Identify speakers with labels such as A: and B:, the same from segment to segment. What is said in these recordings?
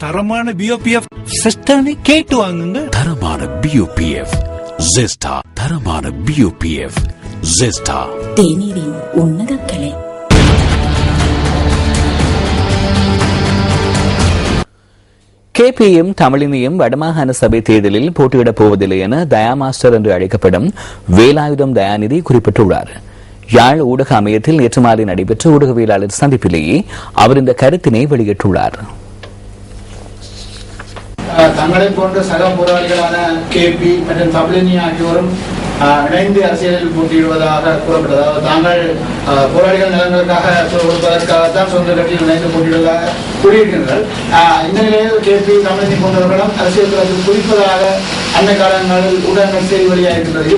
A: தரமான பிஓபிஎஃப் சிஸ்டர்னே கேட்டு வாங்குங்க.
B: தரமான பிஓபிஎஃப் ஜெஸ்டா. தரமான பிஓபிஎஃப் ஜெஸ்டா.
C: தேநீரின் உன்னத கலை.
D: கேபிஎம் தமிழினியும் வடமாகாண சபை தேர்தலில் போட்டியிடப் போவதில்லை என தயா மாஸ்டர் என்று அழைக்கப்படும் வேலாயுதம் தயாநிதி குறிப்பிட்டுள்ளார். யாழ் ஊடக அமையத்தில் நேற்று மாலை நடைபெற்ற ஊடகவியலாளர் சந்திப்பிலேயே அவர் இந்த கருத்தினை வெளியிட்டுள்ளார்.
E: தங்களை போன்ற சக போராளிகளான கேபி மற்றும் தமிழினி ஆகியோரும் இணைந்து அரசியலில் போட்டியிடுவதாக கூறப்பட்டது. அதாவது தாங்கள் போராளிகள் நலன்களுக்காக கொடுப்பதற்காகத்தான் சொந்த கட்சியில் இணைந்து போட்டியிடுவதாக கூறியிருக்கின்றனர். இந்த நிலையில் கேபி தமிழினி போன்றவர்களும் அரசியல் களத்தில் குறிப்பதாக அன்னை காலங்களில் ஊடகங்கள் செய்தி வெளியாகின்றது.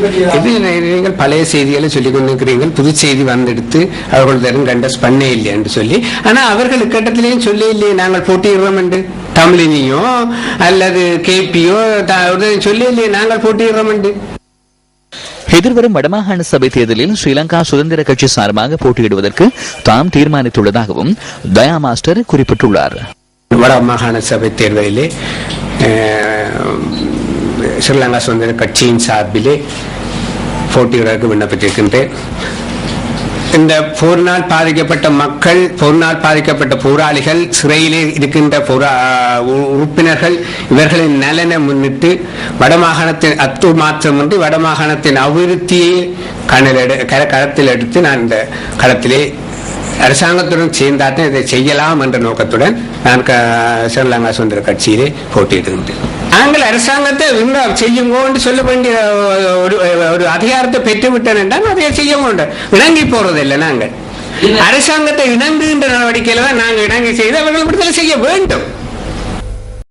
F: நீங்கள் பழைய செய்திகளை சொல்லிக் கொண்டிருக்கிறீர்கள். புது செய்தி வந்தெடுத்து அவர்கள் தரும் கண்டஸ் பண்ண இல்லை என்று சொல்லி, ஆனால் அவர்கள் இக்கட்டத்திலேயும் சொல்ல இல்லையே நாங்கள் போட்டியிடுறோம் என்று. தமிழினியோ அல்லது கேபியோ சொல்ல இல்லையே நாங்கள் போட்டியிடுறோம் என்று.
D: எதிர்வரும் வடமாகாண சபை தேர்தலில் ஸ்ரீலங்கா சுதந்திர கட்சி சார்பாக போட்டியிடுவதற்கு தாம் தீர்மானித்துள்ளதாகவும் தயா மாஸ்டர் குறிப்பிட்டுள்ளார்.
F: வடமாகாண சபை தேர்தலிலே ஸ்ரீலங்கா சுதந்திர கட்சியின் சார்பிலே போட்டியிடுவதற்கு விண்ணப்பித்திருக்கின்றேன். இந்த போரினால் பாதிக்கப்பட்ட மக்கள், போரினால் பாதிக்கப்பட்ட போராளிகள், சிறையிலே இருக்கின்ற உறுப்பினர்கள், இவர்களின் நலனை முன்னிட்டு வடமாகாணத்தின் மாற்றமின்றி வடமாகாணத்தின் அபிவிருத்தியை களத்தில் எடுத்து நான் இந்த களத்திலே அரசாங்கத்துடன் சேர்ந்தாட்டம் இதை செய்யலாம் என்ற நோக்கத்துடன் நான் ஸ்ரீலங்கா சுதந்திர கட்சியிலே போட்டியிடுகின்றேன். நாங்கள் அரசாங்கத்தை செய்யுங்கோ என்று சொல்ல வேண்டிய ஒரு அதிகாரத்தை பெற்றுவிட்டேன் என்றால் அதை செய்யுங்கோ, இணங்கி போறதில்லை. நாங்கள் அரசாங்கத்தை இணங்குகின்ற நடவடிக்கையில தான் நாங்கள் இணங்கி செய்து அவர்கள் விடுதலை செய்ய வேண்டும்.